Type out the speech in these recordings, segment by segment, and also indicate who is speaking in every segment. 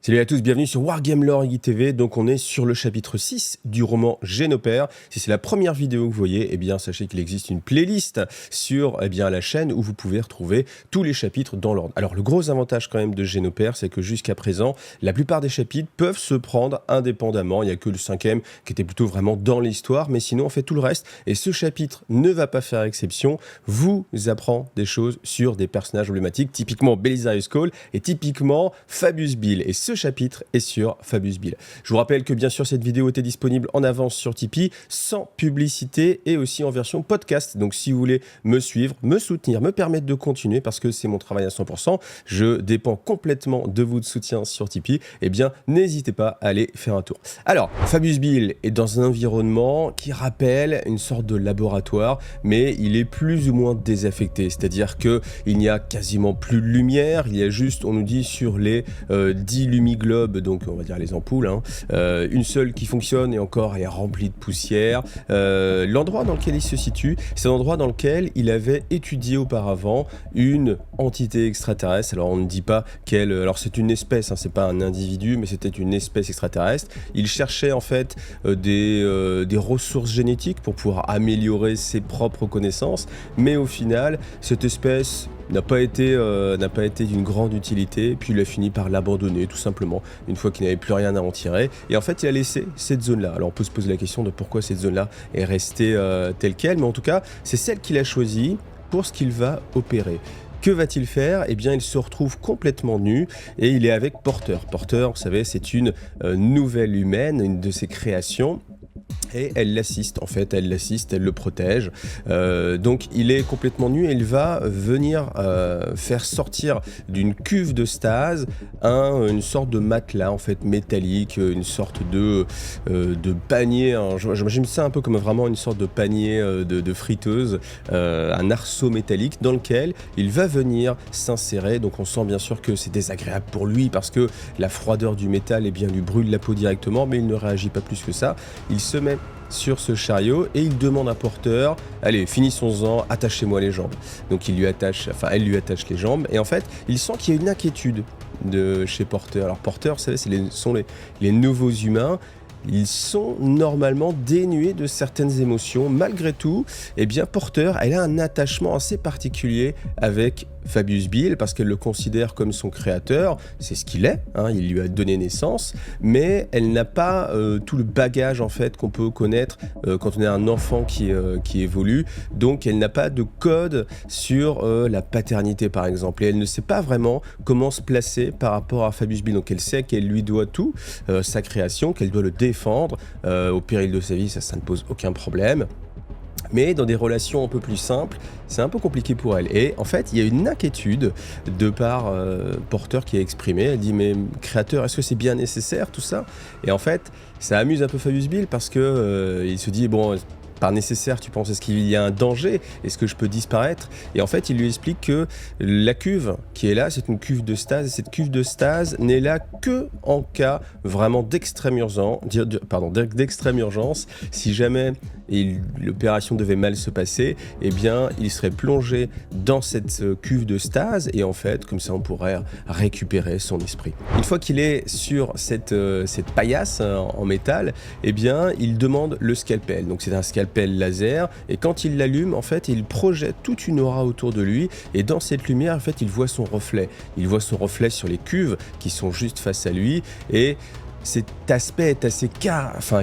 Speaker 1: Salut à tous, bienvenue sur Wargame Lore TV. Donc on est sur le chapitre 6 du roman Génopère. Si c'est la première vidéo que vous voyez, eh bien sachez qu'il existe une playlist sur la chaîne où vous pouvez retrouver tous les chapitres dans l'ordre. Alors le gros avantage quand même de Génopère, c'est que jusqu'à présent, la plupart des chapitres peuvent se prendre indépendamment. Il n'y a que le 5e qui était plutôt vraiment dans l'histoire, mais sinon on fait tout le reste. Et ce chapitre ne va pas faire exception, vous apprend des choses sur des personnages emblématiques, typiquement Belisarius Cawl et typiquement Fabius Bill. Et ce chapitre est sur Fabius Bill. Je vous rappelle que bien sûr cette vidéo était disponible en avance sur Tipeee, sans publicité et aussi en version podcast. Donc si vous voulez me suivre, me soutenir, me permettre de continuer parce que c'est mon travail à 100%, je dépends complètement de votre soutien sur Tipeee, eh bien n'hésitez pas à aller faire un tour. Alors, Fabius Bill est dans un environnement qui rappelle une sorte de laboratoire, mais il est plus ou moins désaffecté, c'est-à-dire qu'il n'y a quasiment plus de lumière, il y a juste, on nous dit sur les 10 lumiglobes, donc on va dire les ampoules, une seule qui fonctionne et encore elle est remplie de poussière. L'endroit dans lequel il se situe, c'est l'endroit dans lequel il avait étudié auparavant une entité extraterrestre. Alors on ne dit pas quelle, alors c'est une espèce, c'est pas un individu, mais c'était une espèce extraterrestre. Il cherchait en fait des ressources génétiques pour pouvoir améliorer ses propres connaissances, mais au final, cette espèce n'a pas été d'une grande utilité, puis il a fini par l'abandonner tout simplement, une fois qu'il n'avait plus rien à en tirer, et en fait il a laissé cette zone-là. Alors on peut se poser la question de pourquoi cette zone-là est restée telle qu'elle, mais en tout cas c'est celle qu'il a choisie pour ce qu'il va opérer. Que va-t-il faire? Eh bien, il se retrouve complètement nu et il est avec Porter. Porter, vous savez, c'est une nouvelle humaine, une de ses créations. Et elle l'assiste, en fait, elle le protège. Donc il est complètement nu et il va venir faire sortir d'une cuve de stase une sorte de matelas en fait métallique, une sorte de panier. J'imagine ça un peu comme vraiment une sorte de panier de friteuse, un arceau métallique dans lequel il va venir s'insérer. Donc on sent bien sûr que c'est désagréable pour lui parce que la froideur du métal lui brûle la peau directement, mais il ne réagit pas plus que ça. Il se met sur ce chariot et il demande à Porter, allez, finissons-en, attachez-moi les jambes. Donc elle lui attache les jambes et en fait il sent qu'il y a une inquiétude de chez Porter. Alors Porter, vous savez, sont les nouveaux humains. Ils sont normalement dénués de certaines émotions. Malgré tout, eh bien Porter, elle a un attachement assez particulier avec Fabius Bill parce qu'elle le considère comme son créateur, c'est ce qu'il est, il lui a donné naissance, mais elle n'a pas tout le bagage en fait qu'on peut connaître quand on est un enfant qui évolue, donc elle n'a pas de code sur la paternité par exemple, et elle ne sait pas vraiment comment se placer par rapport à Fabius Bill, donc elle sait qu'elle lui doit tout, sa création, qu'elle doit le défendre au péril de sa vie, ça ne pose aucun problème. Mais dans des relations un peu plus simples, c'est un peu compliqué pour elle. Et en fait, il y a une inquiétude de par Porter qui est exprimée. Elle dit, mais créateur, est-ce que c'est bien nécessaire tout ça? Et en fait, ça amuse un peu Fabius Bill parce que il se dit, bon, par nécessaire, tu penses, est-ce qu'il y a un danger? Est-ce que je peux disparaître? Et en fait, il lui explique que la cuve qui est là, c'est une cuve de stase, et cette cuve de stase n'est là que en cas vraiment d'extrême urgence, si jamais l'opération devait mal se passer, eh bien, il serait plongé dans cette cuve de stase, et en fait, comme ça, on pourrait récupérer son esprit. Une fois qu'il est sur cette paillasse en métal, eh bien, il demande le scalpel. Donc, c'est un scalpel laser, et quand il l'allume, en fait, il projette toute une aura autour de lui, et dans cette lumière, en fait, il voit son reflet. Il voit son reflet sur les cuves qui sont juste face à lui, et cet aspect est assez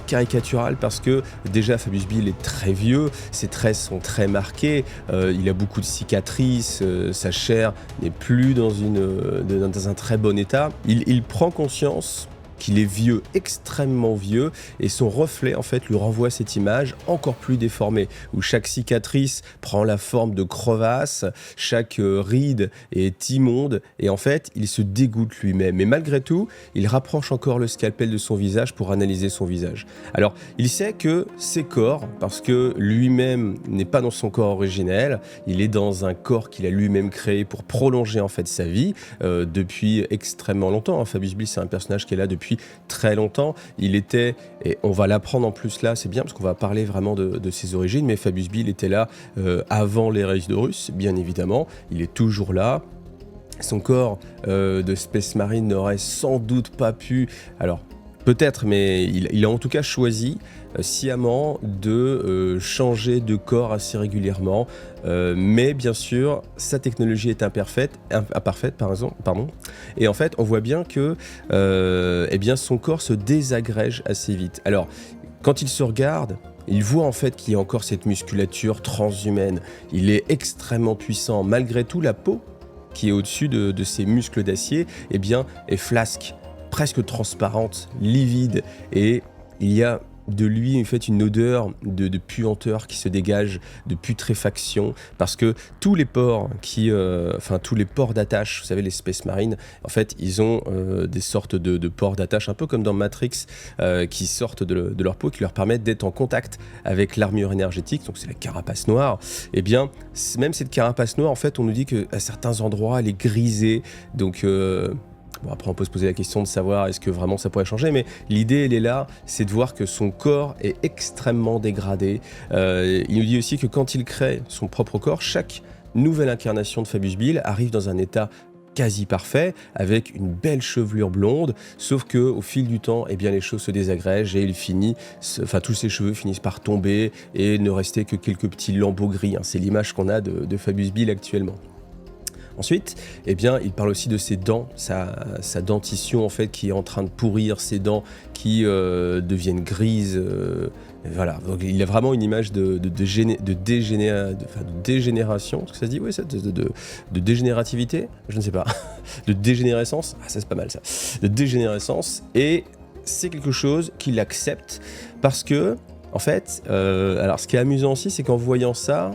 Speaker 1: caricatural parce que déjà Fabius Bill est très vieux, ses traits sont très marqués, il a beaucoup de cicatrices, sa chair n'est plus dans un très bon état. Il prend conscience qu'il est vieux, extrêmement vieux, et son reflet en fait lui renvoie cette image encore plus déformée, où chaque cicatrice prend la forme de crevasse, chaque ride est immonde, et en fait il se dégoûte lui-même. Mais malgré tout, il rapproche encore le scalpel de son visage pour analyser son visage. Alors il sait que ses corps, parce que lui-même n'est pas dans son corps originel, il est dans un corps qu'il a lui-même créé pour prolonger en fait sa vie depuis extrêmement longtemps. Fabius Bill, c'est un personnage qui est là depuis très longtemps. Il était, et on va l'apprendre en plus là, c'est bien parce qu'on va parler vraiment de ses origines, mais Fabius Bill était là avant l'ère Horus, bien évidemment. Il est toujours là. son corps de Space Marine n'aurait sans doute pas pu, alors peut-être, mais il a en tout cas choisi sciemment de changer de corps assez régulièrement, mais bien sûr, sa technologie est imparfaite, pardon, et en fait, on voit bien que eh bien, son corps se désagrège assez vite. Alors, quand il se regarde, il voit en fait qu'il y a encore cette musculature transhumaine. Il est extrêmement puissant. Malgré tout, la peau qui est au-dessus de ses muscles d'acier, eh bien, est flasque, presque transparente, livide, et il y a de lui en fait une odeur de puanteur qui se dégage, de putréfaction, parce que tous les ports tous les ports d'attache, vous savez les Space Marines, en fait ils ont des sortes de ports d'attache, un peu comme dans Matrix, qui sortent de leur peau, qui leur permettent d'être en contact avec l'armure énergétique, donc c'est la carapace noire. Et bien même cette carapace noire, en fait on nous dit qu'à certains endroits elle est grisée, donc bon, après, on peut se poser la question de savoir est-ce que vraiment ça pourrait changer, mais l'idée, elle est là, c'est de voir que son corps est extrêmement dégradé. Il nous dit aussi que quand il crée son propre corps, chaque nouvelle incarnation de Fabius Bill arrive dans un état quasi parfait, avec une belle chevelure blonde, sauf que au fil du temps, eh bien, les choses se désagrègent et tous ses cheveux finissent par tomber et ne rester que quelques petits lambeaux gris. Hein. C'est l'image qu'on a de Fabius Bill actuellement. Ensuite, eh bien, il parle aussi de ses dents, sa dentition en fait qui est en train de pourrir, ses dents qui deviennent grises. Voilà, donc il a vraiment une image de dégénération, est-ce que ça se dit? Oui, de dégénérativité, je ne sais pas, de dégénérescence, ah ça c'est pas mal ça, de dégénérescence, et c'est quelque chose qu'il accepte parce que, en fait, alors ce qui est amusant aussi, c'est qu'en voyant ça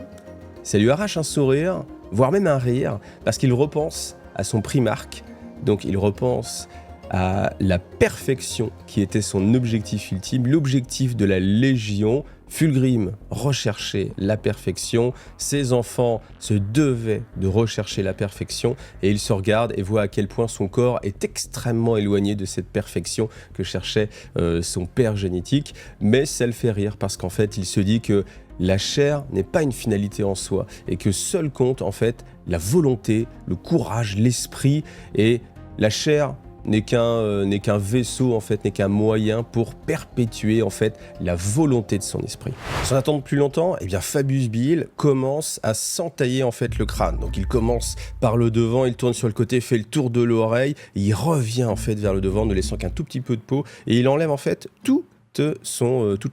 Speaker 1: lui arrache un sourire, voire même un rire, parce qu'il repense à son Primarque, donc il repense à la perfection qui était son objectif ultime, l'objectif de la Légion. Fulgrim recherchait la perfection, ses enfants se devaient de rechercher la perfection, et il se regarde et voit à quel point son corps est extrêmement éloigné de cette perfection que cherchait son père génétique, mais ça le fait rire parce qu'en fait il se dit que la chair n'est pas une finalité en soi et que seul compte en fait la volonté, le courage, l'esprit, et la chair n'est qu'un vaisseau en fait, n'est qu'un moyen pour perpétuer en fait la volonté de son esprit. Sans attendre plus longtemps, eh bien Fabius Bill commence à s'entailler en fait le crâne. Donc il commence par le devant, il tourne sur le côté, fait le tour de l'oreille, il revient en fait vers le devant, ne laissant qu'un tout petit peu de peau, et il enlève en fait toute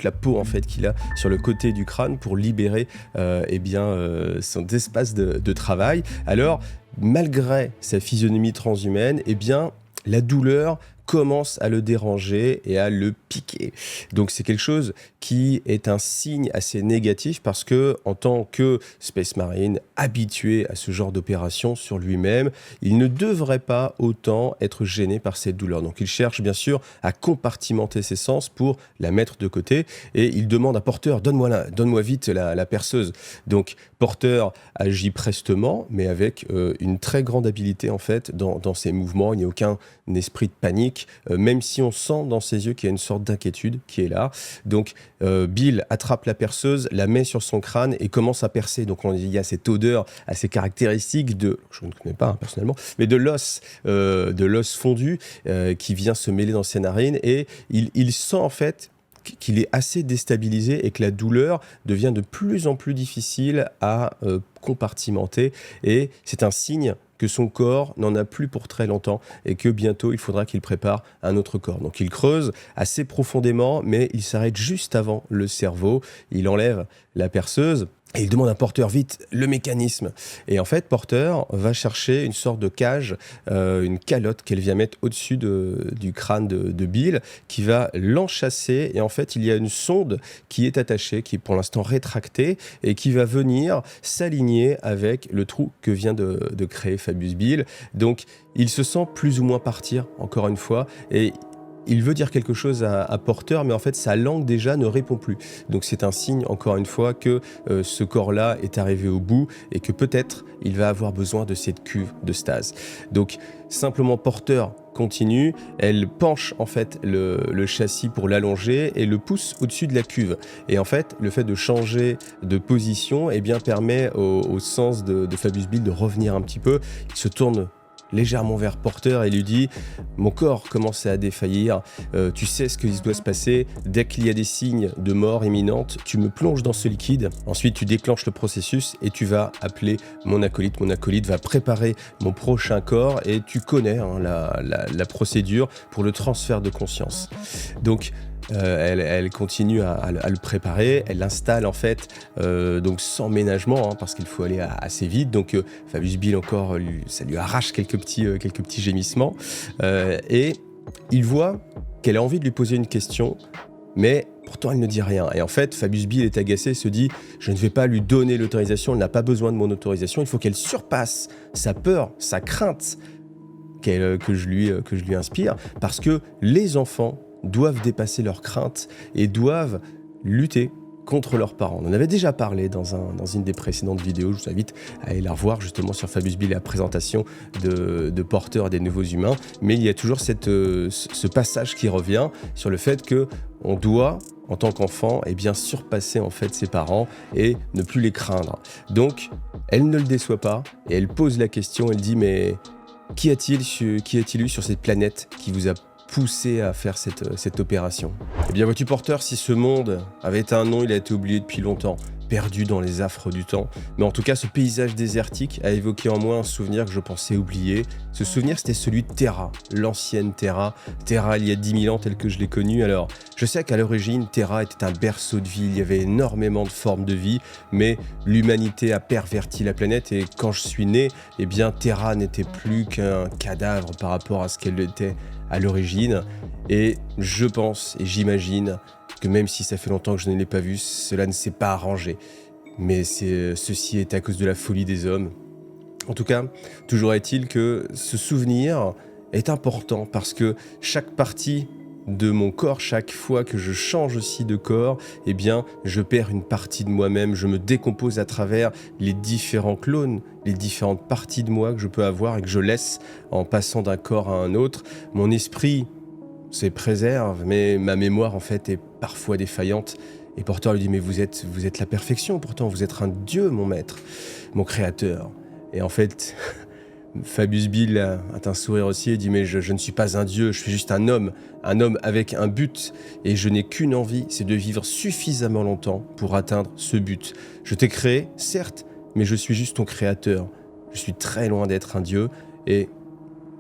Speaker 1: la peau en fait qu'il a sur le côté du crâne pour libérer son espace de travail. Alors malgré sa physionomie transhumaine, eh bien la douleur commence à le déranger et à le piquer. Donc c'est quelque chose qui est un signe assez négatif parce que en tant que Space Marine habitué à ce genre d'opération sur lui-même, il ne devrait pas autant être gêné par cette douleur. Donc il cherche bien sûr à compartimenter ses sens pour la mettre de côté et il demande à Porter donne-moi vite la perceuse. Donc Porter agit prestement mais avec une très grande habileté en fait dans ses mouvements. Il n'y a aucun esprit de panique. Même si on sent dans ses yeux qu'il y a une sorte d'inquiétude qui est là. Donc Bill attrape la perceuse, la met sur son crâne et commence à percer. Donc il y a cette odeur assez caractéristique je ne connais pas personnellement, mais de l'os fondu qui vient se mêler dans ses narines, et il sent en fait qu'il est assez déstabilisé et que la douleur devient de plus en plus difficile à compartimenter, et c'est un signe que son corps n'en a plus pour très longtemps et que bientôt il faudra qu'il prépare un autre corps. Donc il creuse assez profondément, mais il s'arrête juste avant le cerveau, il enlève la perceuse et il demande à Porter vite le mécanisme. Et en fait Porter va chercher une sorte de cage, une calotte qu'elle vient mettre au-dessus du crâne de Bill, qui va l'enchasser, et en fait il y a une sonde qui est attachée, qui est pour l'instant rétractée et qui va venir s'aligner avec le trou que vient de créer Fabius Bill. Donc il se sent plus ou moins partir encore une fois, et il veut dire quelque chose à Porter, mais en fait sa langue déjà ne répond plus. Donc c'est un signe encore une fois que ce corps-là est arrivé au bout et que peut-être il va avoir besoin de cette cuve de stase. Donc simplement Porter continue, elle penche en fait le châssis pour l'allonger et le pousse au-dessus de la cuve. Et en fait le fait de changer de position permet au sens de Fabius Bill de revenir un petit peu. Il se tourne légèrement vers Porter et lui dit « Mon corps commence à défaillir, tu sais ce qui doit se passer, dès qu'il y a des signes de mort imminente, tu me plonges dans ce liquide, ensuite tu déclenches le processus et tu vas appeler mon acolyte va préparer mon prochain corps et tu connais la procédure pour le transfert de conscience. » Donc, elle continue à le préparer, elle l'installe en fait donc sans ménagement parce qu'il faut aller assez vite. Donc Fabius Bill encore, ça lui arrache quelques petits gémissements et il voit qu'elle a envie de lui poser une question, mais pourtant elle ne dit rien. Et en fait, Fabius Bill est agacé, se dit « Je ne vais pas lui donner l'autorisation, elle n'a pas besoin de mon autorisation, il faut qu'elle surpasse sa peur, sa crainte que je lui inspire, parce que les enfants doivent dépasser leurs craintes et doivent lutter contre leurs parents. On en avait déjà parlé dans une des précédentes vidéos, je vous invite à aller la revoir justement sur Fabius Bill et la présentation de Porter des nouveaux humains, mais il y a toujours ce passage qui revient sur le fait qu'on doit, en tant qu'enfant, surpasser en fait ses parents et ne plus les craindre. Donc, elle ne le déçoit pas et elle pose la question, elle dit « Mais qui a-t-il eu sur cette planète qui vous a poussé à faire cette opération ?» Eh bien, vois-tu Porter, si ce monde avait un nom, il a été oublié depuis longtemps, perdu dans les affres du temps. Mais en tout cas, ce paysage désertique a évoqué en moi un souvenir que je pensais oublié. Ce souvenir, c'était celui de Terra, l'ancienne Terra. Terra, il y a 10 000 ans, tel que je l'ai connue. Alors, je sais qu'à l'origine, Terra était un berceau de vie. Il y avait énormément de formes de vie, mais l'humanité a perverti la planète. Et quand je suis né, eh bien, Terra n'était plus qu'un cadavre par rapport à ce qu'elle était à l'origine. Et je pense et j'imagine que même si ça fait longtemps que je ne l'ai pas vu, cela ne s'est pas arrangé. Mais ceci est à cause de la folie des hommes. En tout cas, toujours est-il que ce souvenir est important parce que chaque partie de mon corps, chaque fois que je change aussi de corps, eh bien, je perds une partie de moi-même, je me décompose à travers les différents clones, les différentes parties de moi que je peux avoir et que je laisse en passant d'un corps à un autre. Mon esprit se préserve, mais ma mémoire en fait est parfois défaillante. Et Porter lui dit « Mais vous êtes la perfection, pourtant vous êtes un dieu, mon maître, mon créateur. » Et en fait, Fabius Bill a un sourire aussi et dit « Mais je ne suis pas un dieu, je suis juste un homme avec un but. Et je n'ai qu'une envie, c'est de vivre suffisamment longtemps pour atteindre ce but. Je t'ai créé, certes, mais je suis juste ton créateur. Je suis très loin d'être un dieu et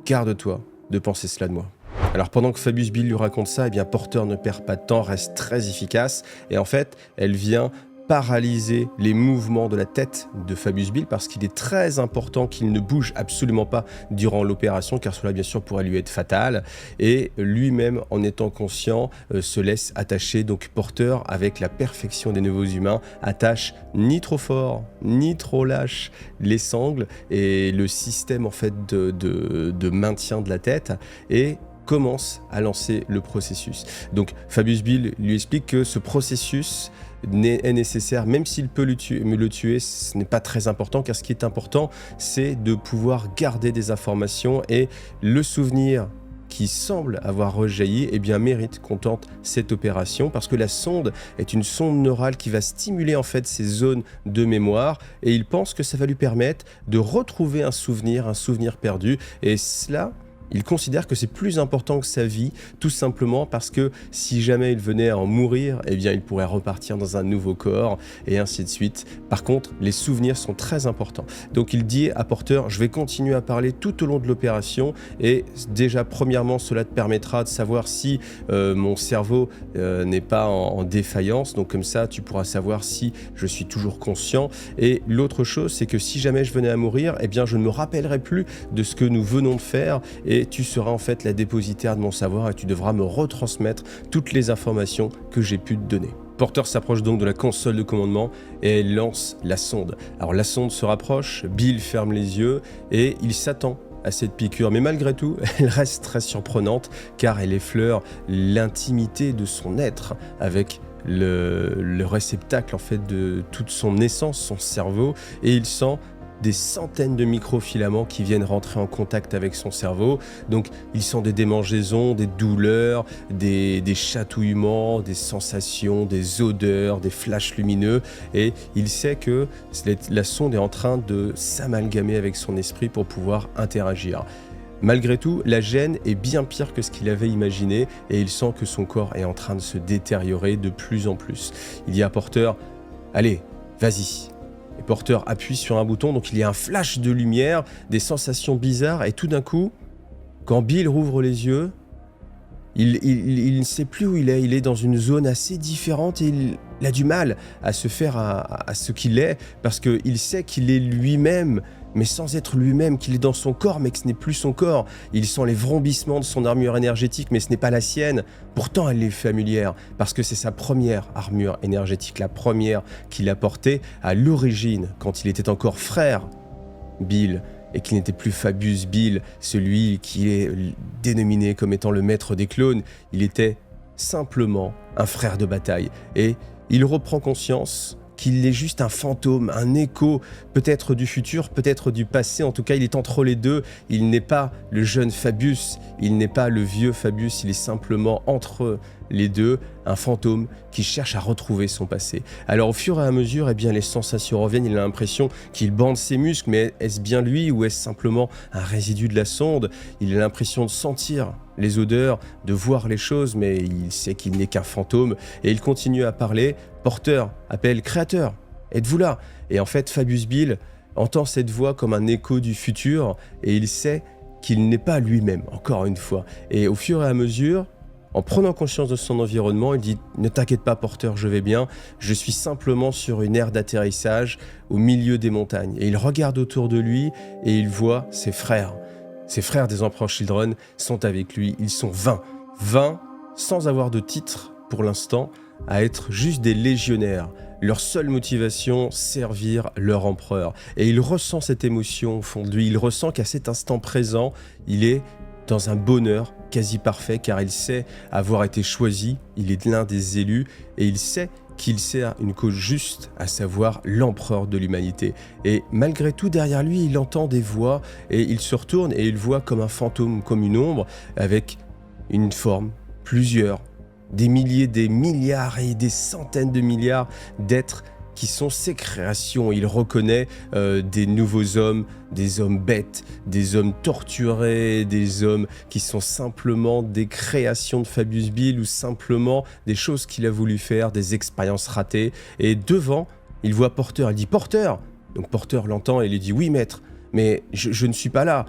Speaker 1: garde-toi de penser cela de moi. » Alors pendant que Fabius Bill lui raconte ça, eh bien Porter ne perd pas de temps, reste très efficace et en fait, elle vient paralyser les mouvements de la tête de Fabius Bill parce qu'il est très important qu'il ne bouge absolument pas durant l'opération car cela bien sûr pourrait lui être fatal et lui-même en étant conscient se laisse attacher. Donc Porter avec la perfection des nouveaux humains attache ni trop fort ni trop lâche les sangles et le système en fait de maintien de la tête et commence à lancer le processus. Donc Fabius Bill lui explique que ce processus est nécessaire, même s'il peut le tuer, ce n'est pas très important, car ce qui est important, c'est de pouvoir garder des informations et le souvenir qui semble avoir rejailli, eh bien mérite qu'on tente cette opération parce que la sonde est une sonde neurale qui va stimuler en fait ces zones de mémoire et il pense que ça va lui permettre de retrouver un souvenir perdu et cela, il considère que c'est plus important que sa vie, tout simplement parce que si jamais il venait à en mourir, eh bien il pourrait repartir dans un nouveau corps et ainsi de suite. Par contre, les souvenirs sont très importants. Donc il dit à Porter, je vais continuer à parler tout au long de l'opération et déjà premièrement cela te permettra de savoir si mon cerveau n'est pas en défaillance. Donc comme ça tu pourras savoir si je suis toujours conscient. Et l'autre chose c'est que si jamais je venais à mourir, eh bien je ne me rappellerai plus de ce que nous venons de faire et tu seras en fait la dépositaire de mon savoir et tu devras me retransmettre toutes les informations que j'ai pu te donner. Porter s'approche donc de la console de commandement et elle lance la sonde. Alors la sonde se rapproche, Bill ferme les yeux et il s'attend à cette piqûre. Mais malgré tout, elle reste très surprenante car elle effleure l'intimité de son être avec le réceptacle en fait de toute son essence, son cerveau et il sent des centaines de microfilaments qui viennent rentrer en contact avec son cerveau. Donc il sent des démangeaisons, des douleurs, des chatouillements, des sensations, des odeurs, des flashs lumineux, et il sait que la sonde est en train de s'amalgamer avec son esprit pour pouvoir interagir. Malgré tout, la gêne est bien pire que ce qu'il avait imaginé et il sent que son corps est en train de se détériorer de plus en plus. Il dit à Porter « Allez, vas-y !» Et Porter appuie sur un bouton, donc il y a un flash de lumière, des sensations bizarres, et tout d'un coup, quand Bill rouvre les yeux, il ne sait plus où il est dans une zone assez différente et il a du mal à se faire à ce qu'il est, parce qu'il sait qu'il est lui-même, mais sans être lui-même, qu'il est dans son corps, mais que ce n'est plus son corps. Il sent les vrombissements de son armure énergétique, mais ce n'est pas la sienne. Pourtant, elle est familière, parce que c'est sa première armure énergétique, la première qu'il a portée à l'origine, quand il était encore frère, Bill, et qu'il n'était plus Fabius Bill, celui qui est dénominé comme étant le maître des clones. Il était simplement un frère de bataille. Et il reprend conscience qu'il est juste un fantôme, un écho, peut-être du futur, peut-être du passé. En tout cas, il est entre les deux. Il n'est pas le jeune Fabius, il n'est pas le vieux Fabius, il est simplement entre les deux, un fantôme qui cherche à retrouver son passé. Alors au fur et à mesure, les sensations reviennent, il a l'impression qu'il bande ses muscles, mais est-ce bien lui ou est-ce simplement un résidu de la sonde? Il a l'impression de sentir les odeurs, de voir les choses, mais il sait qu'il n'est qu'un fantôme et il continue à parler. Porter appelle « Créateur, êtes-vous là ?» Et en fait, Fabius Bill entend cette voix comme un écho du futur et il sait qu'il n'est pas lui-même, encore une fois. Et au fur et à mesure, en prenant conscience de son environnement, il dit « Ne t'inquiète pas, Porter, je vais bien. Je suis simplement sur une aire d'atterrissage au milieu des montagnes. » Et il regarde autour de lui et il voit ses frères. Ses frères des Emperor Children sont avec lui. Ils sont 20. 20 sans avoir de titre pour l'instant, à être juste des légionnaires. Leur seule motivation, servir leur empereur. Et il ressent cette émotion au fond de lui. Il ressent qu'à cet instant présent, il est dans un bonheur quasi parfait, car il sait avoir été choisi, il est l'un des élus, et il sait qu'il sert une cause juste, à savoir l'empereur de l'humanité. Et malgré tout, derrière lui, il entend des voix, et il se retourne, et il voit comme un fantôme, comme une ombre, avec une forme, plusieurs, des milliers, des milliards et des centaines de milliards d'êtres qui sont ses créations. Il reconnaît des nouveaux hommes, des hommes bêtes, des hommes torturés, des hommes qui sont simplement des créations de Fabius Bill ou simplement des choses qu'il a voulu faire, des expériences ratées. Et devant, il voit Porter, il dit « Porter !» Donc Porter l'entend et lui dit « Oui, maître, mais je ne suis pas là.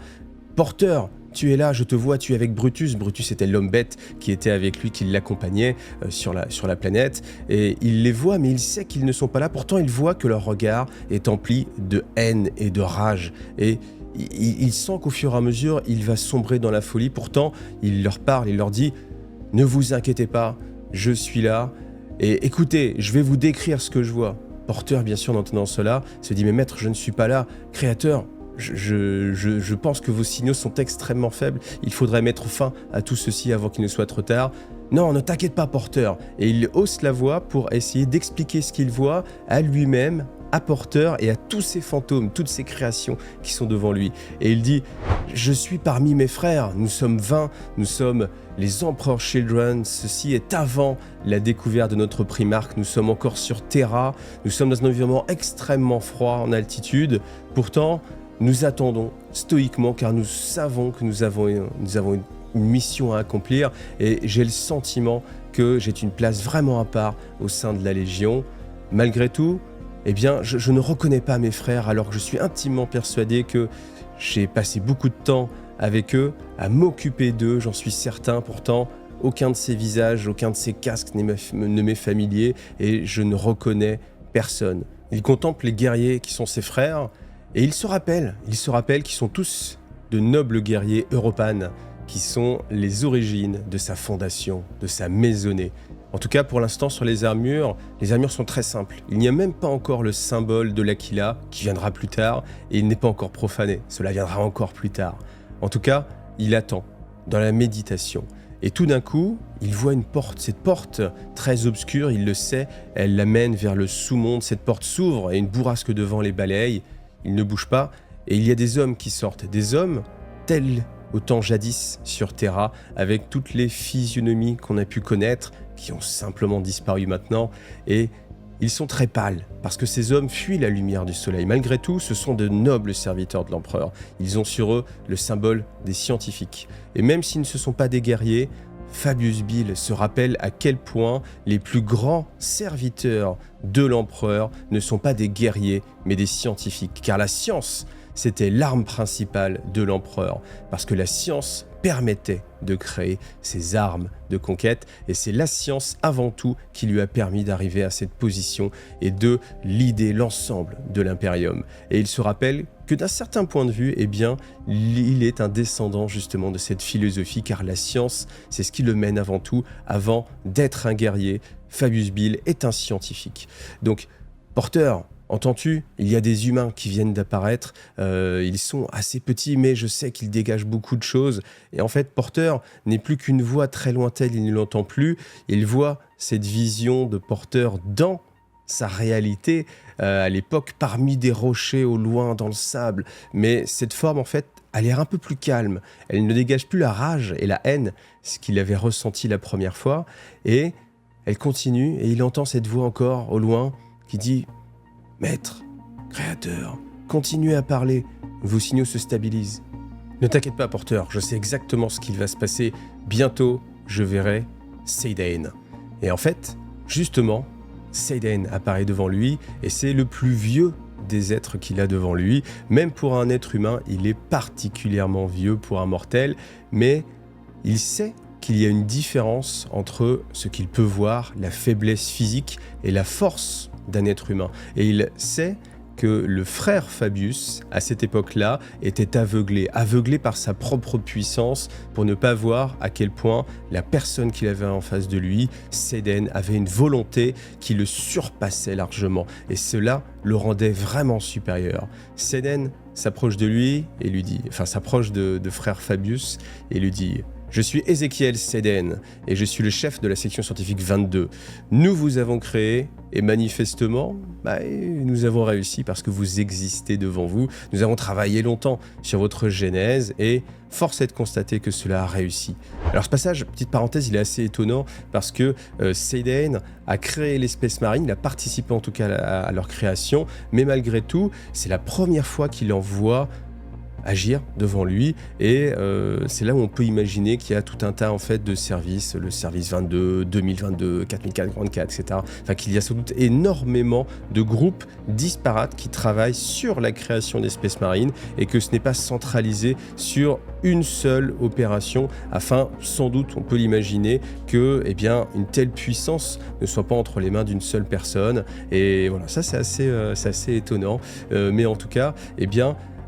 Speaker 1: Porter !» Tu es là, je te vois, tu es avec Brutus. Brutus était l'homme bête qui était avec lui, qui l'accompagnait sur la planète. Et il les voit, mais il sait qu'ils ne sont pas là. Pourtant, il voit que leur regard est empli de haine et de rage. Et il sent qu'au fur et à mesure, il va sombrer dans la folie. Pourtant, il leur parle, il leur dit « Ne vous inquiétez pas, je suis là. Et écoutez, je vais vous décrire ce que je vois. » Porter, bien sûr, en entendant cela, se dit « Mais maître, je ne suis pas là. Créateur, je pense que vos signaux sont extrêmement faibles. Il faudrait mettre fin à tout ceci avant qu'il ne soit trop tard. Non, ne t'inquiète pas, Porter. » Et il hausse la voix pour essayer d'expliquer ce qu'il voit à lui-même, à Porter et à tous ces fantômes, toutes ces créations qui sont devant lui. Et il dit « Je suis parmi mes frères. Nous sommes 20. Nous sommes les Emperor Children. Ceci est avant la découverte de notre primarque. Nous sommes encore sur Terra. Nous sommes dans un environnement extrêmement froid en altitude. Pourtant, nous attendons stoïquement car nous savons que nous avons une mission à accomplir et j'ai le sentiment que j'ai une place vraiment à part au sein de la Légion. Malgré tout, je ne reconnais pas mes frères alors que je suis intimement persuadé que j'ai passé beaucoup de temps avec eux, à m'occuper d'eux, j'en suis certain. Pourtant, aucun de ces visages, aucun de ces casques ne m'est familier et je ne reconnais personne. Il contemple les guerriers qui sont ses frères. Et il se rappelle qu'ils sont tous de nobles guerriers europanes, qui sont les origines de sa fondation, de sa maisonnée. En tout cas, pour l'instant, sur les armures sont très simples. Il n'y a même pas encore le symbole de l'Aquila, qui viendra plus tard, et il n'est pas encore profané. Cela viendra encore plus tard. En tout cas, il attend, dans la méditation. Et tout d'un coup, il voit une porte. Cette porte, très obscure, il le sait, elle l'amène vers le sous-monde. Cette porte s'ouvre et une bourrasque de vent les balaye. il ne bouge pas, et il y a des hommes qui sortent, des hommes tels au temps jadis sur Terra, avec toutes les physionomies qu'on a pu connaître, qui ont simplement disparu maintenant, et ils sont très pâles, parce que ces hommes fuient la lumière du soleil. Malgré tout, ce sont de nobles serviteurs de l'empereur. Ils ont sur eux le symbole des scientifiques. Et même s'ils ne se sont pas des guerriers, Fabius Bill se rappelle à quel point les plus grands serviteurs de l'empereur ne sont pas des guerriers, mais des scientifiques. Car la science, c'était l'arme principale de l'empereur, parce que la science permettait de créer ces armes de conquête, et c'est la science avant tout qui lui a permis d'arriver à cette position et de leader l'ensemble de l'impérium. Et il se rappelle que d'un certain point de vue, eh bien, il est un descendant justement de cette philosophie, car la science, c'est ce qui le mène avant tout, avant d'être un guerrier. Fabius Bill est un scientifique. Donc, Porter, entends-tu? Il y a des humains qui viennent d'apparaître, ils sont assez petits, mais je sais qu'ils dégagent beaucoup de choses. Et en fait, Porter n'est plus qu'une voix très lointaine, il ne l'entend plus. Il voit cette vision de Porter dans sa réalité, à l'époque, parmi des rochers au loin dans le sable. Mais cette forme, en fait, a l'air un peu plus calme. Elle ne dégage plus la rage et la haine, ce qu'il avait ressenti la première fois. Et elle continue, et il entend cette voix encore au loin qui dit: Maître, créateur, continuez à parler, vos signaux se stabilisent. Ne t'inquiète pas, Porter, je sais exactement ce qu'il va se passer. Bientôt, je verrai Seydain. Et en fait, justement, Seydain apparaît devant lui, et c'est le plus vieux des êtres qu'il a devant lui. Même pour un être humain, il est particulièrement vieux pour un mortel, mais il sait qu'il y a une différence entre ce qu'il peut voir, la faiblesse physique, et la force d'un être humain. Et il sait que le frère Fabius, à cette époque-là, était aveuglé par sa propre puissance, pour ne pas voir à quel point la personne qu'il avait en face de lui, Seydain, avait une volonté qui le surpassait largement. Et cela le rendait vraiment supérieur. Seydain s'approche de lui et lui dit, s'approche de frère Fabius et lui dit: Je suis Ézéchiel Seydain et je suis le chef de la section scientifique 22. Nous vous avons créé et manifestement, nous avons réussi parce que vous existez devant vous. Nous avons travaillé longtemps sur votre genèse et force est de constater que cela a réussi. Alors ce passage, petite parenthèse, il est assez étonnant parce que Seydain a créé l'espèce marine, il a participé en tout cas à leur création, mais malgré tout, c'est la première fois qu'il en voit agir devant lui, et c'est là où on peut imaginer qu'il y a tout un tas en fait de services, le service 22, 2022, 4044, etc. Enfin, qu'il y a sans doute énormément de groupes disparates qui travaillent sur la création d'espèces marines, et que ce n'est pas centralisé sur une seule opération, afin, sans doute, on peut l'imaginer, que une telle puissance ne soit pas entre les mains d'une seule personne. Et voilà, ça c'est assez étonnant, mais en tout cas,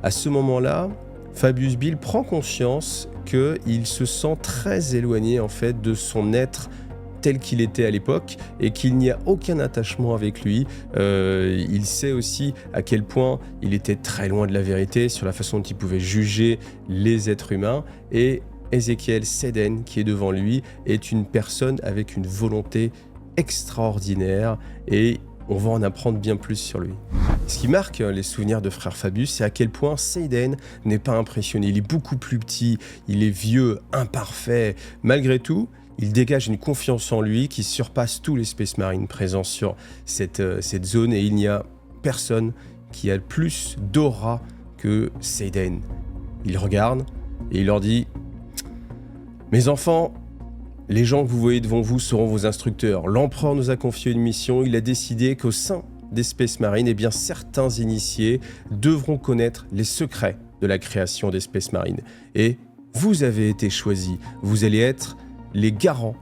Speaker 1: à ce moment-là, Fabius Bill prend conscience qu'il se sent très éloigné en fait de son être tel qu'il était à l'époque, et qu'il n'y a aucun attachement avec lui. Il sait aussi à quel point il était très loin de la vérité sur la façon dont il pouvait juger les êtres humains, et Ézéchiel Seydain, qui est devant lui, est une personne avec une volonté extraordinaire, et on va en apprendre bien plus sur lui. Ce qui marque les souvenirs de frère Fabius, c'est à quel point Seydain n'est pas impressionné. Il est beaucoup plus petit, il est vieux, imparfait. Malgré tout, il dégage une confiance en lui qui surpasse tous les Space Marines présents sur cette zone, et il n'y a personne qui a plus d'aura que Seydain. Il regarde et il leur dit: Mes enfants, les gens que vous voyez devant vous seront vos instructeurs. L'empereur nous a confié une mission. Il a décidé qu'au sein des Space Marines, certains initiés devront connaître les secrets de la création des Space Marines. Et vous avez été choisis. Vous allez être les garants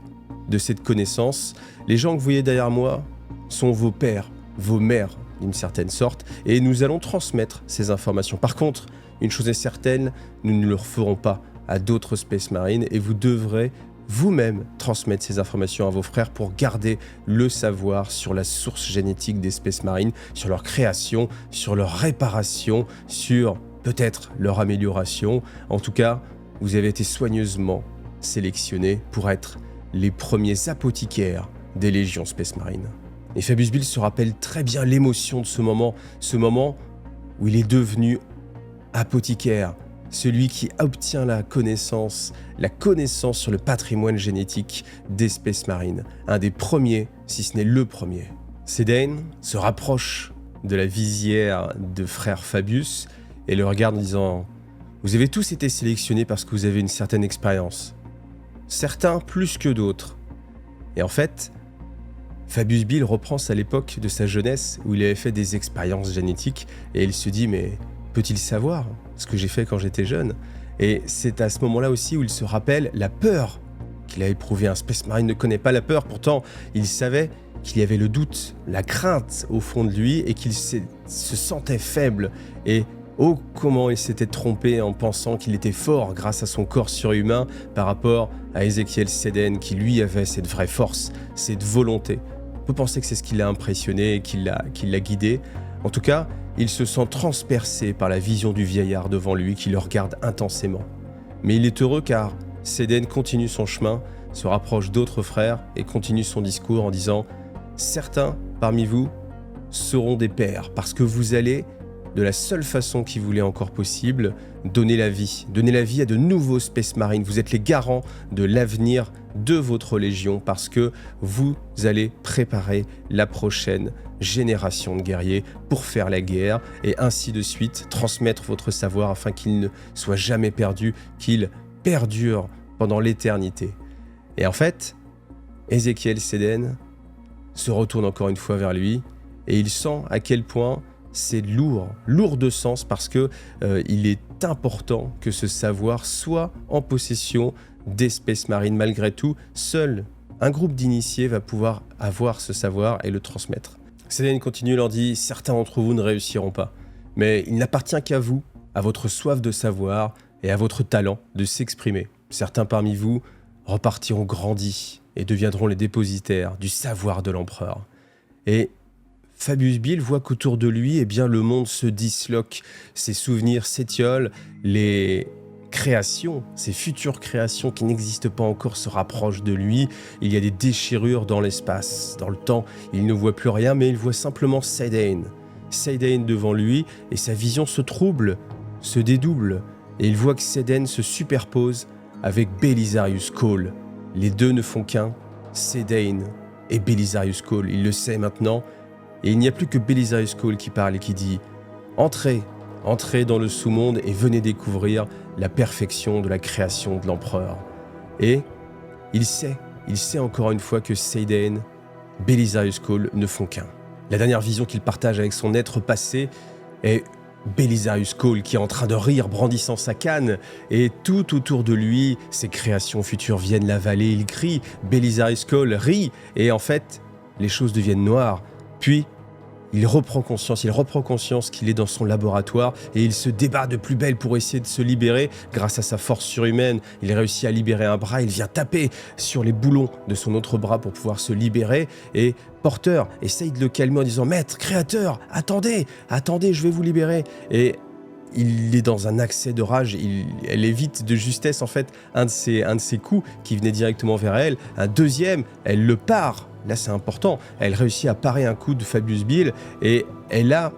Speaker 1: de cette connaissance. Les gens que vous voyez derrière moi sont vos pères, vos mères, d'une certaine sorte. Et nous allons transmettre ces informations. Par contre, une chose est certaine, nous ne le referons pas à d'autres Space Marines, et vous devrez vous-même transmettre ces informations à vos frères pour garder le savoir sur la source génétique des Space Marines, sur leur création, sur leur réparation, sur peut-être leur amélioration. En tout cas, vous avez été soigneusement sélectionnés pour être les premiers apothicaires des légions Space Marines. Et Fabius Bill se rappelle très bien l'émotion de ce moment où il est devenu apothicaire, celui qui obtient la connaissance sur le patrimoine génétique d'espèces marines, un des premiers, si ce n'est le premier. Sédaine se rapproche de la visière de frère Fabius et le regarde en disant « Vous avez tous été sélectionnés parce que vous avez une certaine expérience. Certains plus que d'autres. » Et en fait, Fabius Bill reprend à l'époque de sa jeunesse où il avait fait des expériences génétiques et il se dit « Mais peut-il savoir ce que j'ai fait quand j'étais jeune ?» Et c'est à ce moment-là aussi où il se rappelle la peur qu'il a éprouvée. Un Space Marine ne connaît pas la peur, pourtant il savait qu'il y avait le doute, la crainte au fond de lui et qu'il se sentait faible. Et oh, comment il s'était trompé en pensant qu'il était fort grâce à son corps surhumain par rapport à Ezekiel Sédaine qui lui avait cette vraie force, cette volonté. On peut penser que c'est ce qui l'a impressionné et qui l'a guidé. En tout cas, il se sent transpercé par la vision du vieillard devant lui qui le regarde intensément. Mais il est heureux car Sédaine continue son chemin, se rapproche d'autres frères et continue son discours en disant « Certains parmi vous seront des pères parce que vous allez, de la seule façon qui vous l'est encore possible, donner la vie à de nouveaux Space Marines. Vous êtes les garants de l'avenir de votre légion parce que vous allez préparer la prochaine génération de guerriers pour faire la guerre et ainsi de suite, transmettre votre savoir afin qu'il ne soit jamais perdu, qu'il perdure pendant l'éternité. » Et en fait, Ezekiel Sédaine se retourne encore une fois vers lui et il sent à quel point c'est lourd de sens parce que il est important que ce savoir soit en possession d'espèces marines. Malgré tout, seul un groupe d'initiés va pouvoir avoir ce savoir et le transmettre. Sédaine continue, leur dit « Certains d'entre vous ne réussiront pas, mais il n'appartient qu'à vous, à votre soif de savoir et à votre talent de s'exprimer. Certains parmi vous repartiront grandis et deviendront les dépositaires du savoir de l'empereur. » Et Fabius Bill voit qu'autour de lui, eh bien, le monde se disloque, ses souvenirs s'étiolent, les créations, ses futures créations qui n'existent pas encore se rapprochent de lui. Il y a des déchirures dans l'espace, dans le temps. Il ne voit plus rien, mais il voit simplement Sédaine devant lui et sa vision se trouble, se dédouble. Et il voit que Sédaine se superpose avec Belisarius Cawl. Les deux ne font qu'un, Sédaine et Belisarius Cawl. Il le sait maintenant. Et il n'y a plus que Belisarius Cawl qui parle et qui dit « Entrez dans le sous-monde et venez découvrir la perfection de la création de l'empereur. » Et il sait encore une fois que Sédaine, Belisarius Cawl ne font qu'un. La dernière vision qu'il partage avec son être passé est Belisarius Cawl qui est en train de rire brandissant sa canne et tout autour de lui, ses créations futures viennent l'avaler. Il crie, Belisarius Cawl rit et en fait, les choses deviennent noires. Puis, il reprend conscience qu'il est dans son laboratoire et il se débat de plus belle pour essayer de se libérer. Grâce à sa force surhumaine, il réussit à libérer un bras, il vient taper sur les boulons de son autre bras pour pouvoir se libérer et Porter essaye de le calmer en disant « Maître, créateur, attendez, je vais vous libérer » et il est dans un accès de rage, elle évite de justesse en fait un de ses coups qui venait directement vers elle, un deuxième, elle le pare. Là, c'est important. Elle réussit à parer un coup de Fabius Bill et elle a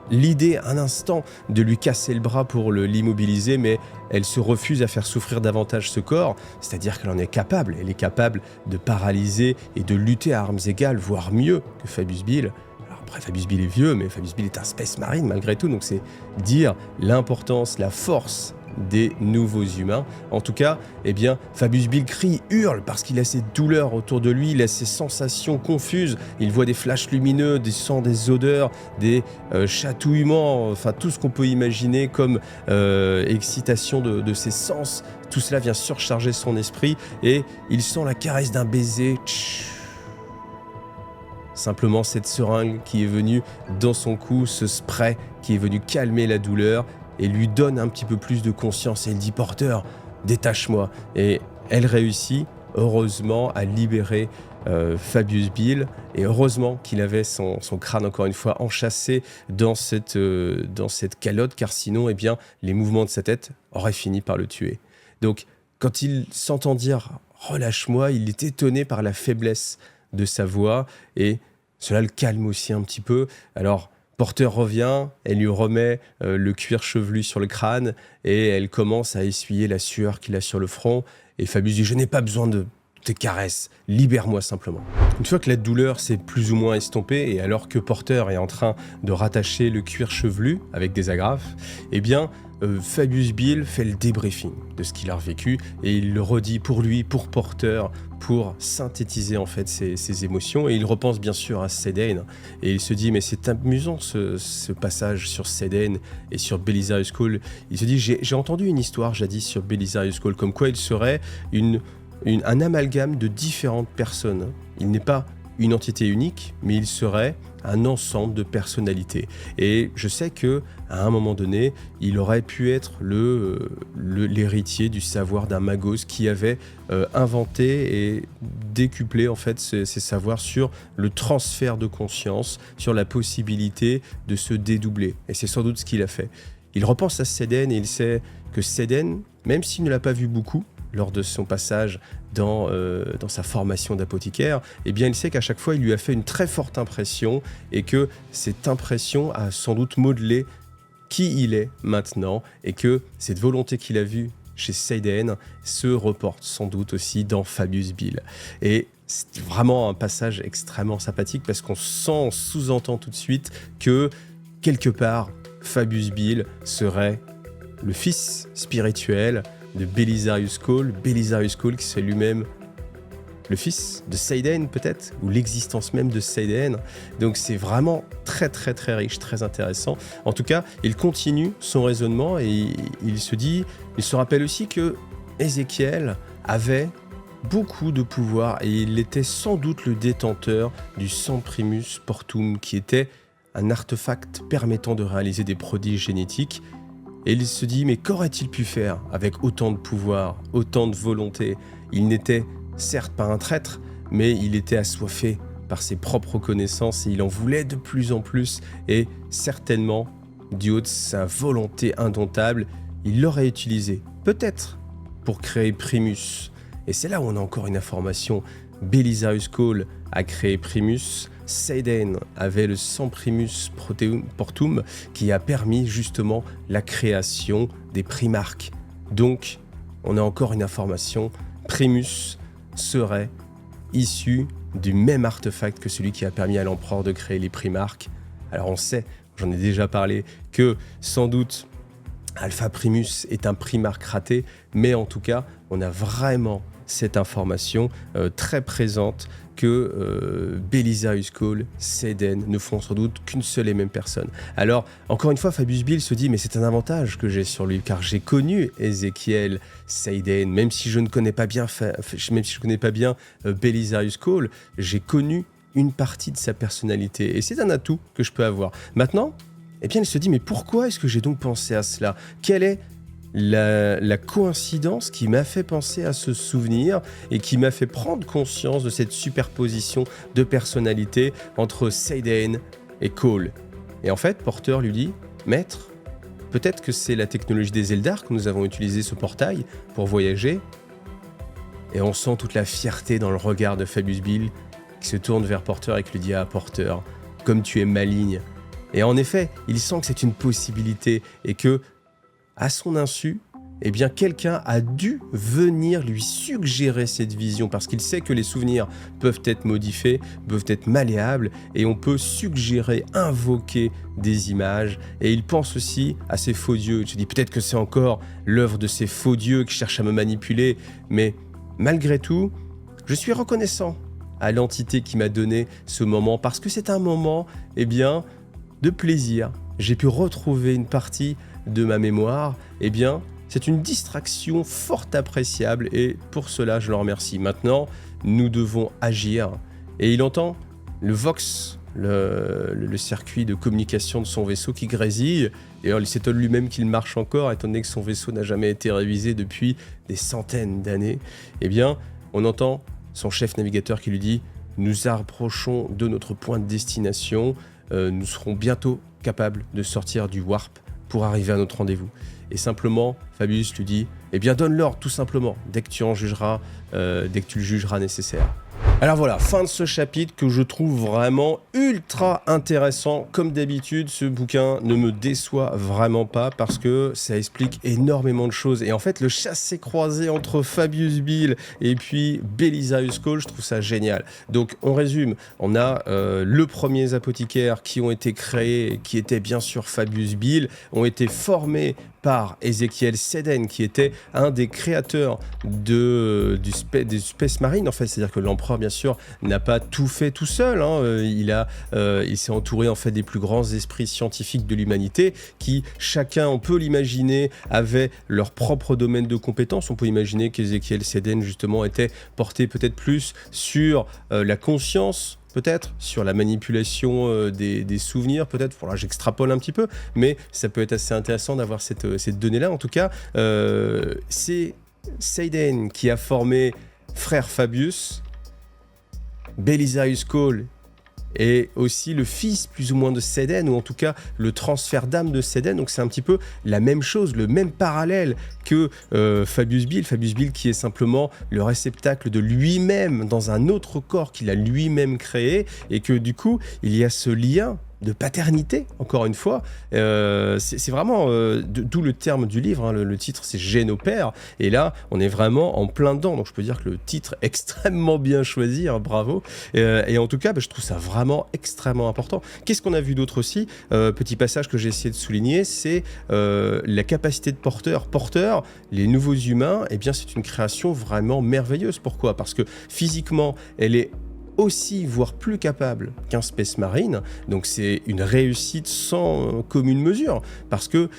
Speaker 1: l'idée un instant de lui casser le bras pour l'immobiliser, mais elle se refuse à faire souffrir davantage ce corps, c'est-à-dire qu'elle en est capable. Elle est capable de paralyser et de lutter à armes égales, voire mieux que Fabius Bill. Alors après, Fabius Bill est vieux, mais Fabius Bill est un Space Marine malgré tout, donc c'est dire l'importance, la force des nouveaux humains. En tout cas, eh bien, Fabius Bill crie, hurle parce qu'il a ces douleurs autour de lui, il a ces sensations confuses, il voit des flashs lumineux, des sons, des odeurs, des chatouillements, enfin tout ce qu'on peut imaginer comme excitation de ses sens. Tout cela vient surcharger son esprit et il sent la caresse d'un baiser. Simplement cette seringue qui est venue dans son cou, ce spray qui est venu calmer la douleur et lui donne un petit peu plus de conscience. Et elle dit « Porter, détache-moi ». Et elle réussit, heureusement, à libérer Fabius Bill. Et heureusement qu'il avait son crâne, encore une fois, enchâssé dans cette calotte, car sinon, eh bien, les mouvements de sa tête auraient fini par le tuer. Donc, quand il s'entend dire « Relâche-moi », il est étonné par la faiblesse de sa voix et cela le calme aussi un petit peu. Alors, Porter revient, elle lui remet le cuir chevelu sur le crâne et elle commence à essuyer la sueur qu'il a sur le front. Et Fabius dit « Je n'ai pas besoin de tes caresses, libère-moi simplement ». Une fois que la douleur s'est plus ou moins estompée et alors que Porter est en train de rattacher le cuir chevelu avec des agrafes, eh bien Fabius Bill fait le débriefing de ce qu'il a vécu et il le redit pour lui, pour Porter, pour synthétiser en fait ses émotions, et il repense bien sûr à Sedaine et il se dit mais c'est amusant ce passage sur Sedaine et sur Belisarius Cawl. Il se dit j'ai entendu une histoire jadis sur Belisarius Cawl comme quoi il serait un amalgame de différentes personnes. Il n'est pas une entité unique, mais il serait un ensemble de personnalités. Et je sais que à un moment donné, il aurait pu être l'héritier du savoir d'un magos qui avait inventé et décuplé en fait ses savoirs sur le transfert de conscience, sur la possibilité de se dédoubler. Et c'est sans doute ce qu'il a fait. Il repense à Sedaine et il sait que Sedaine, même s'il ne l'a pas vu beaucoup, lors de son passage dans sa formation d'apothicaire, eh bien il sait qu'à chaque fois il lui a fait une très forte impression et que cette impression a sans doute modelé qui il est maintenant et que cette volonté qu'il a vue chez Sedaine se reporte sans doute aussi dans Fabius Bill. Et c'est vraiment un passage extrêmement sympathique parce qu'on sous-entend tout de suite que quelque part Fabius Bill serait le fils spirituel de Belisarius Cawl, qui c'est lui-même le fils de Sedaine peut-être, ou l'existence même de Sedaine. Donc c'est vraiment très très très riche, très intéressant. En tout cas, il continue son raisonnement et il se rappelle aussi que Ézéchiel avait beaucoup de pouvoir et il était sans doute le détenteur du Samprimus Portum, qui était un artefact permettant de réaliser des prodiges génétiques. Et il se dit, mais qu'aurait-il pu faire avec autant de pouvoir, autant de volonté? Il n'était certes pas un traître, mais il était assoiffé par ses propres connaissances et il en voulait de plus en plus. Et certainement, du haut de sa volonté indomptable, il l'aurait utilisé, peut-être, pour créer Primus. Et c'est là où on a encore une information. Belisarius Cawl a créé Primus. Sedaine avait le Samprimus Portum qui a permis justement la création des primarques. Donc, on a encore une information. Primus serait issu du même artefact que celui qui a permis à l'empereur de créer les primarques. Alors on sait, j'en ai déjà parlé, que sans doute Alpha Primus est un primarque raté, mais en tout cas, on a vraiment cette information très présente que Belisarius Cawl, Sedaine ne font sans doute qu'une seule et même personne. Alors, encore une fois, Fabius Bill se dit, mais c'est un avantage que j'ai sur lui, car j'ai connu Ézéchiel, Sedaine, même si je ne connais pas bien, Belisarius Cawl, j'ai connu une partie de sa personnalité, et c'est un atout que je peux avoir. Maintenant, eh bien, il se dit, mais pourquoi est-ce que j'ai donc pensé à cela? Quelle est la coïncidence qui m'a fait penser à ce souvenir et qui m'a fait prendre conscience de cette superposition de personnalités entre Sedaine et Cawl? Et en fait, Porter lui dit, maître, peut-être que c'est la technologie des Eldar que nous avons utilisé ce portail pour voyager. Et on sent toute la fierté dans le regard de Fabius Bill qui se tourne vers Porter et qui lui dit, ah Porter, comme tu es maligne. Et en effet, il sent que c'est une possibilité et que, à son insu, eh bien, quelqu'un a dû venir lui suggérer cette vision parce qu'il sait que les souvenirs peuvent être modifiés, peuvent être malléables et on peut suggérer, invoquer des images. Et il pense aussi à ces faux dieux. Il se dit peut-être que c'est encore l'œuvre de ces faux dieux qui cherchent à me manipuler, mais malgré tout, je suis reconnaissant à l'entité qui m'a donné ce moment parce que c'est un moment, eh bien, de plaisir. J'ai pu retrouver une partie de ma mémoire, eh bien, c'est une distraction fort appréciable et pour cela, je le remercie. Maintenant, nous devons agir. Et il entend le Vox, le circuit de communication de son vaisseau qui grésille. Et alors, il s'étonne lui-même qu'il marche encore, étant donné que son vaisseau n'a jamais été révisé depuis des centaines d'années. Eh bien, on entend son chef navigateur qui lui dit « Nous approchons de notre point de destination. Nous serons bientôt capables de sortir du warp pour arriver à notre rendez-vous. » Et simplement, Fabius lui dit, eh bien donne l'ordre tout simplement, dès que tu le jugeras nécessaire. Alors voilà, fin de ce chapitre que je trouve vraiment ultra intéressant. Comme d'habitude, ce bouquin ne me déçoit vraiment pas parce que ça explique énormément de choses. Et en fait, le chassé-croisé entre Fabius Bill et puis Belisarius Cawl, je trouve ça génial. Donc on résume, on a le premier apothicaires qui ont été créés, qui étaient bien sûr Fabius Bill, ont été formés par Ezekiel Seden, qui était un des créateurs des Space Marines, en fait. C'est-à-dire que l'empereur, bien sûr, n'a pas tout fait tout seul. Hein. Il s'est entouré, en fait, des plus grands esprits scientifiques de l'humanité, qui, chacun, on peut l'imaginer, avaient leur propre domaine de compétences. On peut imaginer qu'Ezekiel Seden, justement, était porté peut-être plus sur la conscience, peut-être, sur la manipulation des souvenirs, peut-être. Voilà, j'extrapole un petit peu, mais ça peut être assez intéressant d'avoir cette donnée-là. En tout cas, c'est Seden qui a formé frère Fabius, Belisarius Cawl et aussi le fils plus ou moins de Seden, ou en tout cas le transfert d'âme de Seden. Donc c'est un petit peu la même chose, le même parallèle que Fabius Bill qui est simplement le réceptacle de lui-même dans un autre corps qu'il a lui-même créé, et que du coup il y a ce lien de paternité, encore une fois. C'est vraiment, d'où le terme du livre, hein, le titre c'est Génopère, et là on est vraiment en plein dedans, donc je peux dire que le titre est extrêmement bien choisi, hein, bravo, et en tout cas je trouve ça vraiment extrêmement important. Qu'est-ce qu'on a vu d'autre aussi? Petit passage que j'ai essayé de souligner, c'est la capacité de porteur, les nouveaux humains, et bien c'est une création vraiment merveilleuse. Pourquoi? Parce que physiquement elle est aussi, voire plus capable qu'un Space Marine. Donc c'est une réussite sans commune mesure, parce que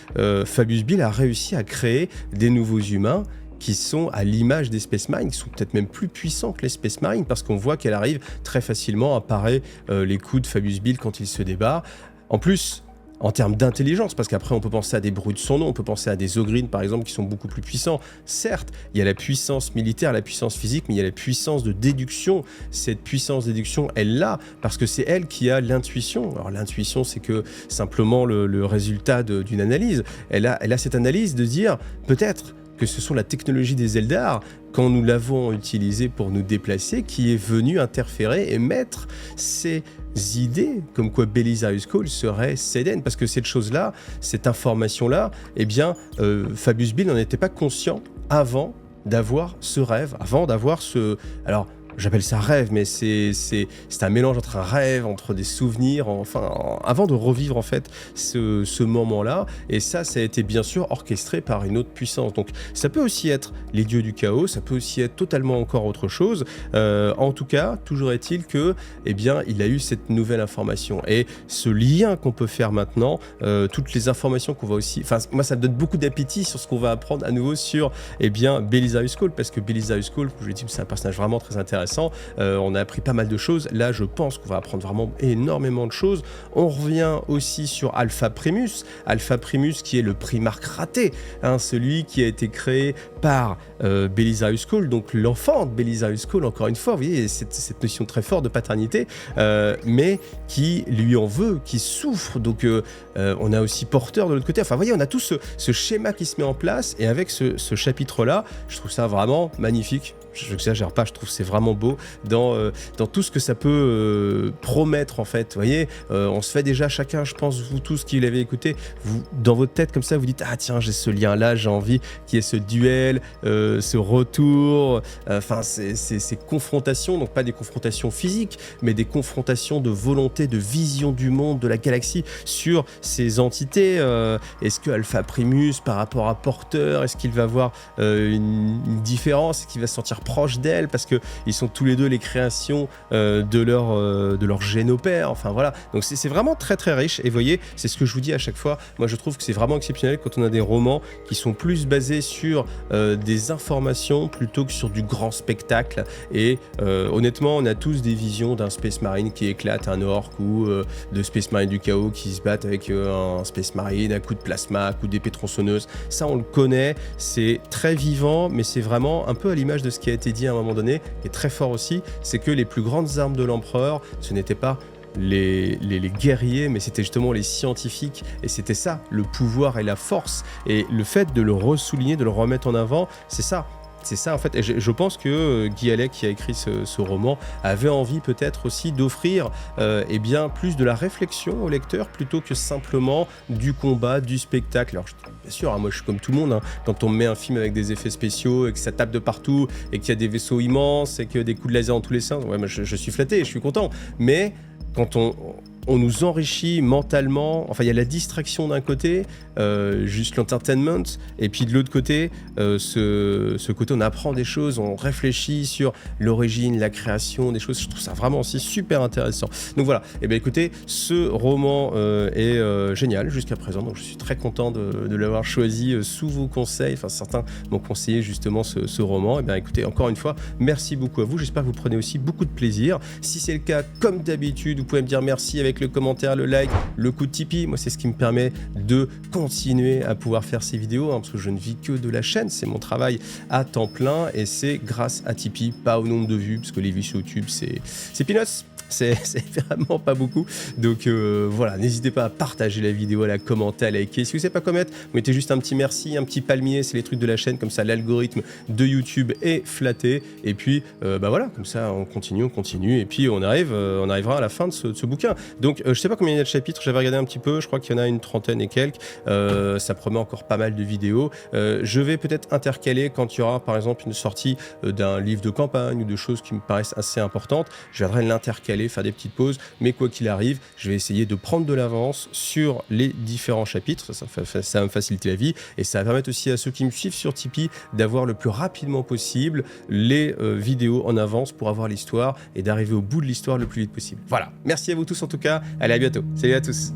Speaker 1: Fabius Bill a réussi à créer des nouveaux humains qui sont à l'image des Space Marines, qui sont peut-être même plus puissants que les Space Marines, parce qu'on voit qu'elle arrive très facilement à parer les coups de Fabius Bill quand il se débat. En plus, en termes d'intelligence, parce qu'après on peut penser à des bruits de son nom, on peut penser à des Ogryn par exemple qui sont beaucoup plus puissants. Certes, il y a la puissance militaire, la puissance physique, mais il y a la puissance de déduction. Cette puissance de déduction, elle l'a, parce que c'est elle qui a l'intuition. Alors l'intuition, c'est que simplement le résultat d'une analyse. Elle a cette analyse de dire, peut-être que ce sont la technologie des Eldar, quand nous l'avons utilisée pour nous déplacer, qui est venue interférer et mettre ces idées, comme quoi Belisarius Cawl serait Seden, parce que cette chose-là, cette information-là, eh bien, Fabius Bill n'en était pas conscient avant d'avoir ce rêve, avant d'avoir ce... Alors, j'appelle ça rêve, mais c'est un mélange entre un rêve, entre des souvenirs, avant de revivre en fait ce moment-là. Et ça a été bien sûr orchestré par une autre puissance. Donc ça peut aussi être les dieux du chaos, ça peut aussi être totalement encore autre chose. En tout cas, toujours est-il que, eh bien, il a eu cette nouvelle information. Et ce lien qu'on peut faire maintenant, toutes les informations qu'on va aussi... Enfin, moi, ça me donne beaucoup d'appétit sur ce qu'on va apprendre à nouveau sur, eh bien, Belisarius Cawl, parce que Belisarius Cawl, je vous l'ai dit, c'est un personnage vraiment très intéressant. On a appris pas mal de choses. Là, je pense qu'on va apprendre vraiment énormément de choses. On revient aussi sur Alpha Primus. Alpha Primus qui est le primarque raté, hein, celui qui a été créé par Belisarius Cawl, donc l'enfant de Belisarius Cawl, encore une fois, vous voyez, cette notion très forte de paternité, mais qui lui en veut, qui souffre. Donc on a aussi porteur de l'autre côté. Enfin, vous voyez, on a tout ce schéma qui se met en place, et avec ce chapitre-là, je trouve ça vraiment magnifique. Je n'exagère pas, je trouve que c'est vraiment beau dans tout ce que ça peut promettre en fait. Vous voyez, on se fait déjà chacun, je pense, vous tous qui l'avez écouté, vous, dans votre tête comme ça, vous dites « Ah tiens, j'ai ce lien-là, j'ai envie qu'il y ait ce duel, ce retour, enfin ces confrontations, donc pas des confrontations physiques, mais des confrontations de volonté, de vision du monde, de la galaxie sur ces entités. Est-ce que Alpha Primus par rapport à Porteur, est-ce qu'il va avoir une différence, est-ce qu'il va se sentir proche d'elle, parce qu'ils sont tous les deux les créations de leur génopère, enfin voilà. Donc c'est vraiment très très riche, et vous voyez, c'est ce que je vous dis à chaque fois, moi je trouve que c'est vraiment exceptionnel quand on a des romans qui sont plus basés sur des informations plutôt que sur du grand spectacle, et honnêtement on a tous des visions d'un Space Marine qui éclate un orc, ou de Space Marine du chaos qui se battent avec un Space Marine à coup de plasma, à coup d'épée tronçonneuse, ça on le connaît, c'est très vivant, mais c'est vraiment un peu à l'image de ce qui a été dit à un moment donné, qui est très fort aussi, c'est que les plus grandes armes de l'empereur, ce n'était pas les guerriers, mais c'était justement les scientifiques, et c'était ça, le pouvoir et la force, et le fait de le ressouligner, de le remettre en avant, c'est ça. C'est ça en fait, et je pense que Guy Halley qui a écrit ce roman avait envie peut-être aussi d'offrir eh bien plus de la réflexion au lecteur plutôt que simplement du combat, du spectacle. Alors bien sûr, hein, moi je suis comme tout le monde, hein, quand on me met un film avec des effets spéciaux et que ça tape de partout et qu'il y a des vaisseaux immenses et que des coups de laser dans tous les sens, ouais, moi je suis flatté, je suis content. Mais quand on nous enrichit mentalement, enfin il y a la distraction d'un côté, juste l'entertainment, et puis de l'autre côté, ce côté on apprend des choses, on réfléchit sur l'origine, la création des choses, je trouve ça vraiment aussi super intéressant. Donc voilà, et bien écoutez, ce roman est génial jusqu'à présent, donc je suis très content de l'avoir choisi sous vos conseils, enfin certains m'ont conseillé justement ce roman, et bien écoutez, encore une fois, merci beaucoup à vous, j'espère que vous prenez aussi beaucoup de plaisir. Si c'est le cas, comme d'habitude, vous pouvez me dire merci avec le commentaire, le like, le coup de Tipeee. Moi, c'est ce qui me permet de continuer à pouvoir faire ces vidéos, hein, parce que je ne vis que de la chaîne, c'est mon travail à temps plein, et c'est grâce à Tipeee, pas au nombre de vues, parce que les vues sur YouTube, c'est peanuts. C'est vraiment pas beaucoup. Donc voilà, n'hésitez pas à partager la vidéo, à la commenter, à liker. Si vous ne savez pas comment mettre, vous mettez juste un petit merci, un petit palmier, c'est les trucs de la chaîne, comme ça l'algorithme de YouTube est flatté. Et puis bah voilà, comme ça on continue, et puis on arrivera à la fin de ce bouquin. Donc je sais pas combien il y a de chapitres, j'avais regardé un petit peu, je crois qu'il y en a une trentaine et quelques. Ça promet encore pas mal de vidéos. Je vais peut-être intercaler quand il y aura par exemple une sortie d'un livre de campagne ou de choses qui me paraissent assez importantes. Je viendrai l'intercaler, faire des petites pauses, mais quoi qu'il arrive, je vais essayer de prendre de l'avance sur les différents chapitres, ça va me faciliter la vie, et ça va permettre aussi à ceux qui me suivent sur Tipeee d'avoir le plus rapidement possible les vidéos en avance pour avoir l'histoire et d'arriver au bout de l'histoire le plus vite possible. Voilà, merci à vous tous en tout cas, allez à bientôt, salut à tous.